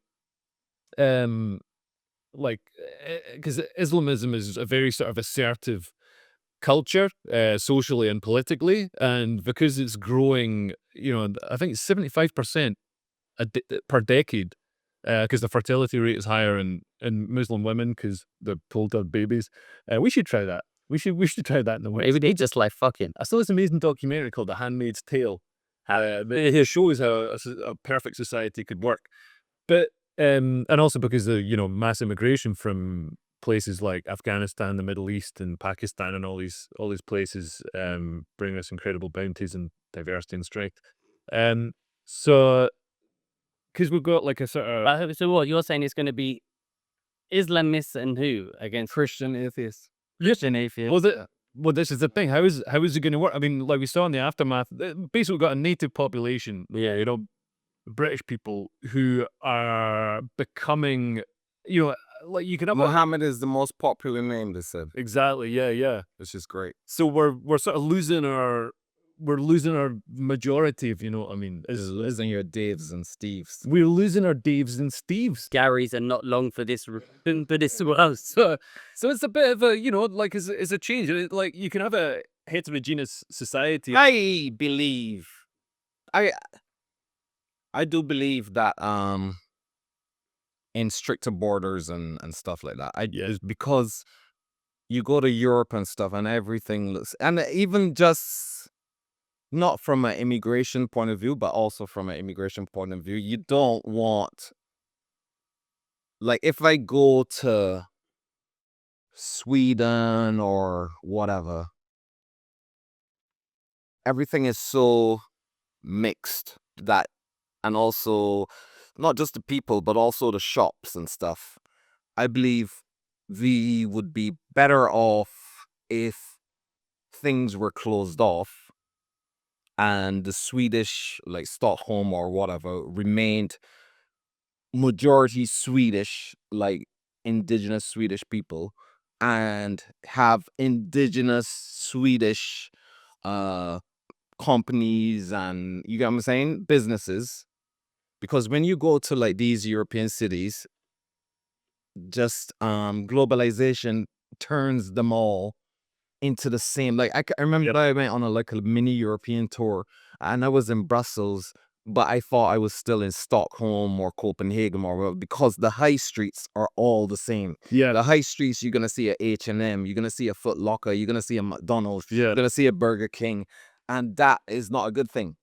like, because Islamism is a very sort of assertive culture, socially and politically, and because it's growing, you know, I think it's 75% per decade, because the fertility rate is higher in Muslim women because they're told to have babies. We should try that. We should try that in the West. Maybe they just like fucking. I saw this amazing documentary called The Handmaid's Tale. It shows how a perfect society could work, but and also because of, you know, mass immigration from places like Afghanistan, the Middle East, and Pakistan, and all these places bring us incredible bounties and diversity and strength. So because we've got like a sort of So what you're saying is going to be Islamists and who against Christian atheists. Christian atheists? well, this is the thing. How is it going to work? I mean, like we saw in the aftermath, basically got a native population. Yeah. You know, British people who are becoming, you know, like you can have Muhammad is the most popular name, they said, exactly, yeah. which is great. So we're sort of losing our majority, if you know what I mean. Is losing your Daves and Steves. We're losing our Daves and Steves. Garys are not long for this world. So it's a bit of a, you know, like it's a change. Like you can have a heterogeneous society. I believe, I do believe that in stricter borders and stuff like that. Because you go to Europe and stuff, and everything looks, and even just not from an immigration point of view, but also from an immigration point of view, you don't want, like, if I go to Sweden or whatever, everything is so mixed that, and also not just the people, but also the shops and stuff. I believe we would be better off if things were closed off and the Swedish, like Stockholm or whatever, remained majority Swedish, like indigenous Swedish people, and have indigenous Swedish companies and, you get what I'm saying, businesses. Because when you go to like these European cities, just globalization turns them all into the same. Like I remember I went on a mini European tour, and I was in Brussels, but I thought I was still in Stockholm or Copenhagen or, because the high streets are all the same. Yeah. The high streets, you're gonna see a H&M, you're gonna see a Foot Locker, you're gonna see a McDonald's, Yeah. you're gonna see a Burger King, and that is not a good thing.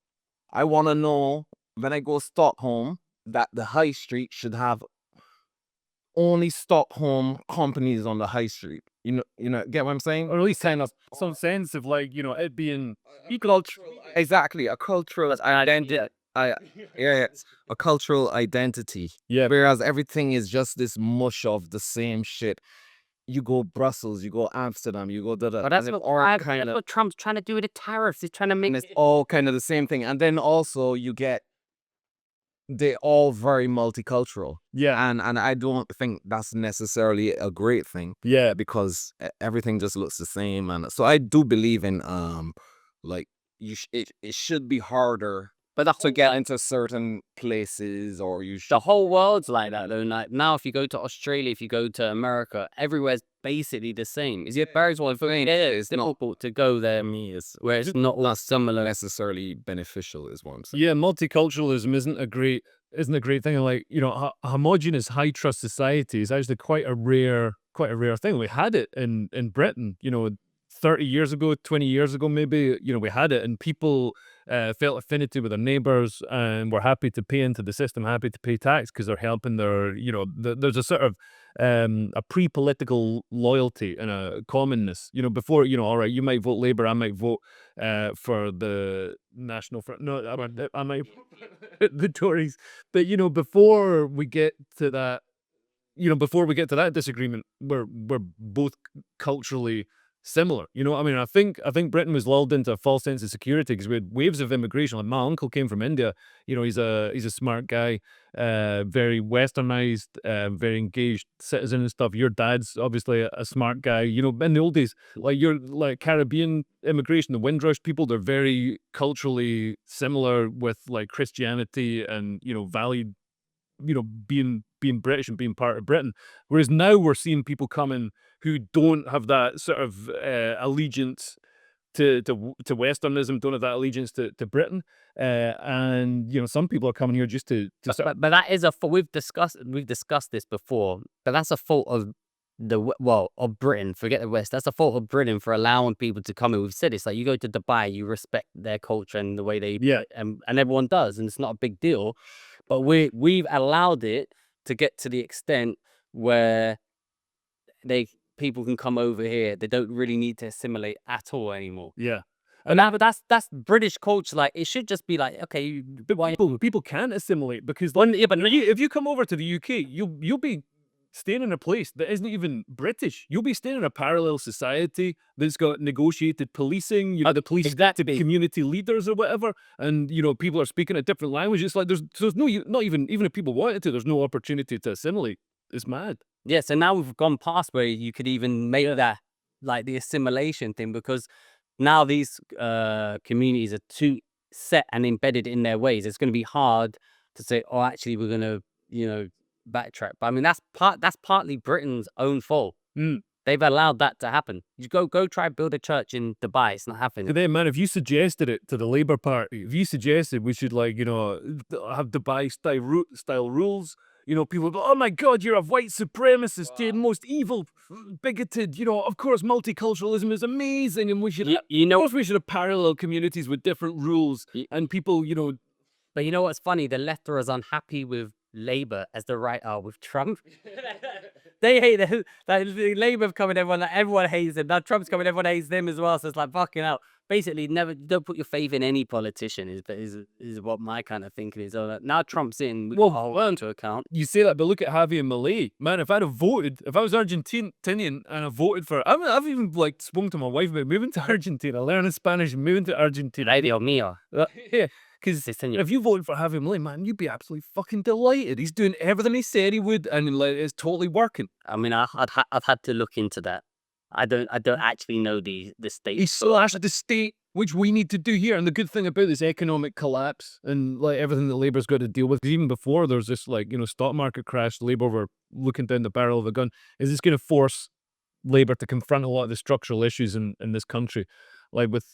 I want to know, when I go Stockholm, that the high street should have only Stockholm companies on the high street. You know, get what I'm saying? Or at least kind of some sense of, like, you know, it being cultural. Exactly, a cultural identity. Yeah, a cultural identity. Yeah. Whereas everything is just this mush of the same shit. You go Brussels, you go Amsterdam, you go da-da. But that's and what, it all that's kind of, what Trump's trying to do with the tariffs. He's trying to make and it's all kind of the same thing. And then also you get, they're all very multicultural. Yeah. And I don't think that's necessarily a great thing, Yeah. because everything just looks the same. And so I do believe in like it should be harder But the to whole, get into certain places, or you should. the whole world's like that though. Like now, if you go to Australia, if you go to America, everywhere's basically the same. Is it very well? It's difficult to go there, where it's not all similar. necessarily beneficial, is what I'm saying. Yeah, multiculturalism isn't a great thing. And, like, you know, a homogenous high trust society is actually quite a rare thing. We had it in Britain, you know, 30 years ago, 20 years ago, maybe, you know, we had it, and people felt affinity with their neighbors, and were happy to pay into the system, happy to pay tax because they're helping their, there's a sort of a pre-political loyalty and a commonness. Before, all right, you might vote Labour, I might vote for the National Front. No, I might the Tories. But before we get to that, disagreement, we're both culturally similar. I think Britain was lulled into a false sense of security because we had waves of immigration. Like, my uncle came from India. He's a smart guy, very westernized, very engaged citizen and stuff. Your dad's obviously a smart guy. In the old days, like Caribbean immigration, the Windrush people, they're very culturally similar with like Christianity and valued, being British and being part of Britain. Whereas now we're seeing people coming who don't have that sort of allegiance to Westernism, don't have that allegiance to Britain, and some people are coming here just to but that is a fault. We've discussed this before, but that's a fault of of Britain. Forget the West. That's a fault of Britain for allowing people to come in. We've said it's like you go to Dubai, you respect their culture and the way they and everyone does, and it's not a big deal. But we've allowed it to get to the extent where people can come over here. They don't really need to assimilate at all anymore. Yeah. And now, but that's British culture. Like, it should just be like, okay, but people can't assimilate because if you come over to the UK, you'll be staying in a place that isn't even British. You'll be staying in a parallel society that's got negotiated policing, the police community leaders or whatever, and people are speaking a different language. It's like there's no, not even if people wanted to, there's no opportunity to assimilate. It's mad. Yeah, so now we've gone past where you could even make that like the assimilation thing, because now these communities are too set and embedded in their ways. It's going to be hard to say, oh, actually, we're going to, backtrack. But I mean, that's partly Britain's own fault. They've allowed that to happen. You go try build a church in Dubai. It's not happening. Today, man, if you suggested it to the Labour Party, if you suggested we should have Dubai style rules, people would go, oh my God, you're a white supremacist, you're the most evil, bigoted, of course, multiculturalism is amazing, and we should, of course we should have parallel communities with different rules, and people, But you know what's funny? The left are as unhappy with Labour as the right are with Trump. They hate the Labour have come and everyone hates them. Now Trump's coming, everyone hates them as well. So it's like fucking out. Basically, don't put your faith in any politician is what my kind of thinking is. So now Trump's in, we hold into account. You say that, but look at Javier Milei. Man, if I was Argentinian and I voted for, I've even like spoken to my wife about moving to Argentina, learning Spanish, moving to Argentina. Ay, Dios mío. Yeah. Because if you voted for Javier Milei, man, you'd be absolutely fucking delighted. He's doing everything he said he would, and it's totally working. I mean, I've had to look into that. I don't actually know the state. He slashed the state, which we need to do here. And the good thing about this economic collapse and like everything that Labour's got to deal with, even before there's this stock market crash, Labour were looking down the barrel of a gun. Is this going to force Labour to confront a lot of the structural issues in this country, like with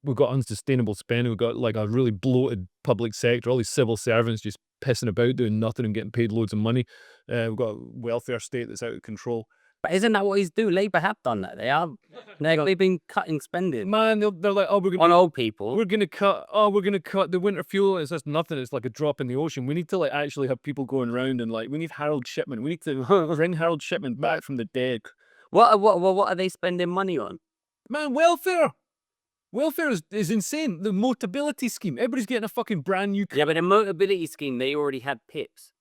we've got unsustainable spending. We've got like a really bloated public sector, all these civil servants just pissing about, doing nothing and getting paid loads of money. We've got a welfare state that's out of control. But isn't that what he's doing? Labour have done that. They've been cutting spending. Man, they're like, oh, we're going on old people. We're gonna cut the winter fuel. It's just nothing. It's like a drop in the ocean. We need to like actually have people going around and like we need Harold Shipman. We need to bring Harold Shipman back from the dead. What are they spending money on? Man, welfare. Welfare is insane. The Multiculturalism scheme. Everybody's getting a fucking brand new... Yeah, but the Multiculturalism scheme, they already had PIPs.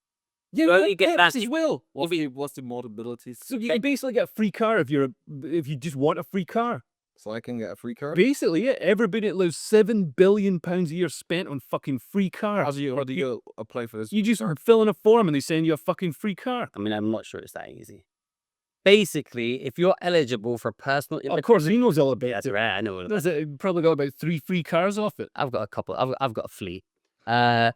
Yeah, you get PIPs as well. What's the Multiculturalism? So you can basically get a free car if you just want a free car. So I can get a free car? Basically, yeah. Everybody that lives £7 billion a year spent on fucking free cars. How do you apply for this? You just fill in a form and they send you a fucking free car. I mean, I'm not sure it's that easy. Basically, if you're eligible for personal... Of course, he knows all about it. That's right, I know. Probably got about 3 free cars off it. I've got a couple. I've got a fleet. How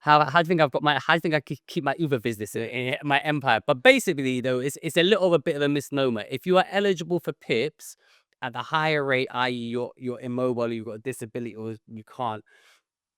do you think I can keep my Uber business in my empire? But basically, though, it's a little bit of a misnomer. If you are eligible for PIPs at the higher rate, i.e. you're immobile, you've got a disability, or you can't.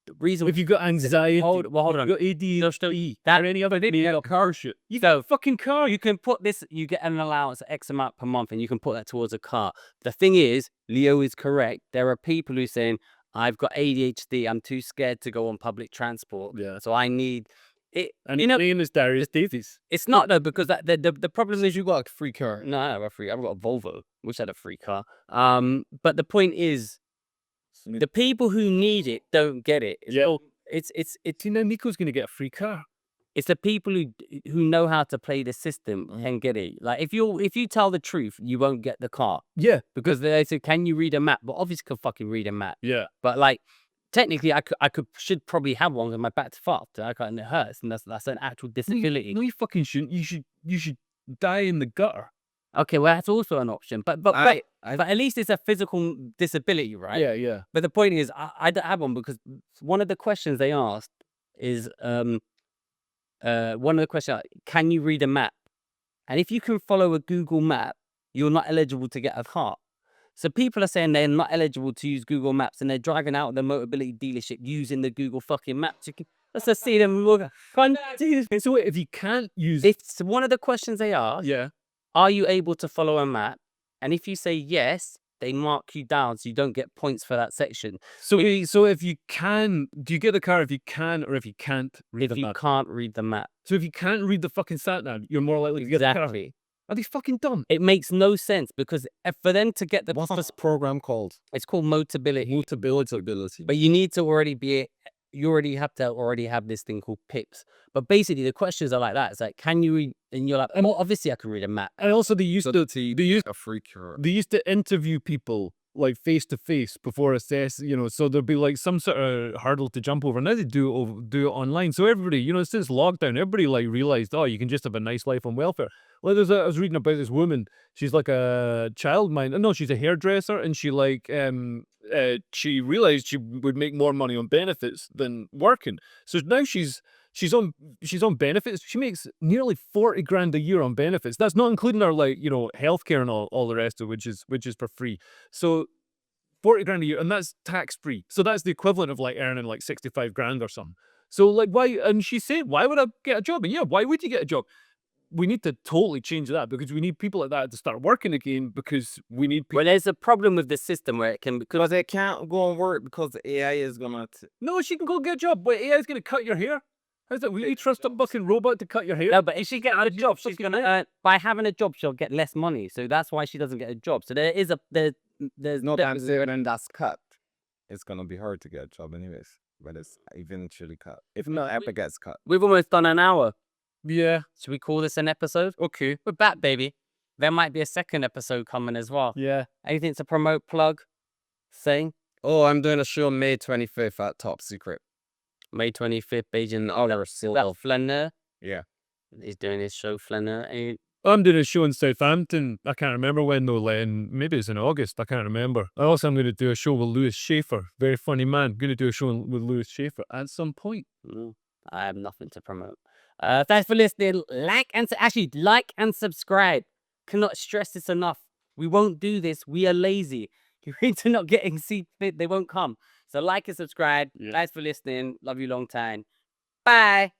The reason if you've got anxiety, hold on, you've got ADHD, or any other thing, you got car shit. You got a fucking car. You can put this. You get an allowance of X amount per month, and you can put that towards a car. The thing is, Leo is correct. There are people who are saying, I've got ADHD. I'm too scared to go on public transport. Yeah. So I need it. And You know, his name is Darius Davies. it's not though, because the problem is You got a free car. no, I have a free. I've got a Volvo, which had a free car. But the point is, the people who need it don't get it. Yeah. It's See, now Nico's going to get a free car. it's the people who know how to play the system and get it. Like if you tell the truth, you won't get the car Yeah. because they say, "Can you read a map?" But obviously, can fucking read a map. Yeah. But like, technically, I should probably have one because my back's fucked. And it hurts, and that's an actual disability. No, you fucking shouldn't. You should die in the gutter. Okay, well that's also an option. But at least it's a physical disability, right? Yeah, yeah. But the point is, I don't have one because one of the questions they asked is one of the questions, can you read a map? And if you can follow a Google map, you're not eligible to get a car. So people are saying they're not eligible to use Google Maps and they're driving out of the mobility dealership using the Google fucking maps. Let's just see them. So if you can't use It's one of the questions they asked. yeah. Are you able to follow a map? And if you say yes, they mark you down so you don't get points for that section. So if you can, do you get the car if you can or if you can't read If the you map? can't read the map. So if you can't read the fucking sat nav, you're more likely to get the car. Exactly. Are they fucking dumb? It makes no sense because for them to get the What's this program called? it's called Multiculturalism. Multiculturalism. But you need to already have this thing called PIPs. But basically the questions are like that. It's like, can you read? And you're like, well, obviously I can read a map. And also they used A free car. they used to interview people like face to face before assess, so there'd be like some sort of hurdle to jump over. Now they do it online. So everybody, since lockdown, everybody like realized, oh, you can just have a nice life on welfare. Like I was reading about this woman. She's like a childminder. No, she's a hairdresser, and she she realized she would make more money on benefits than working. So now she's on benefits. She makes nearly 40 grand a year on benefits. That's not including her healthcare and all the rest of it, which is for free. So 40 grand a year, and that's tax free. So that's the equivalent of like earning like 65 grand or something. So like why? And she said, why would I get a job? And yeah, why would you get a job? We need to totally change that because we need people like that to start working again because we need people. Well, there's a problem with the system where it can Because they can't go and work because the AI is gonna. No, she can go get a job, but AI is going to cut your hair. How's that? Will you trust a fucking robot to cut your hair? No, but if she gets a job, she's gonna by having a job, she'll get less money. So that's why she doesn't get a job. So there's No, but I'm saying when that's cut, it's gonna be hard to get a job anyways. But it's eventually cut. If not ever gets cut. We've almost done an hour. Yeah. Should we call this an episode? Okay. We're back, baby. There might be a second episode coming as well. Yeah. Anything to promote, plug, say? Oh, I'm doing a show May 25th at Top Secret. May 25th, Beijing. Oh, that was still Flaneur. Yeah. He's doing his show, Flaneur. I'm doing a show in Southampton. I can't remember when though, Len. Maybe it's in August. I can't remember. Also, I'm going to do a show with Lewis Schaefer. Very funny man. I'm going to do a show with Lewis Schaefer at some point. I have nothing to promote. Thanks for listening. Like and subscribe. Cannot stress this enough. We won't do this. We are lazy. You're into not getting fit. They won't come. So like and subscribe. Yeah. Thanks for listening. Love you long time. Bye.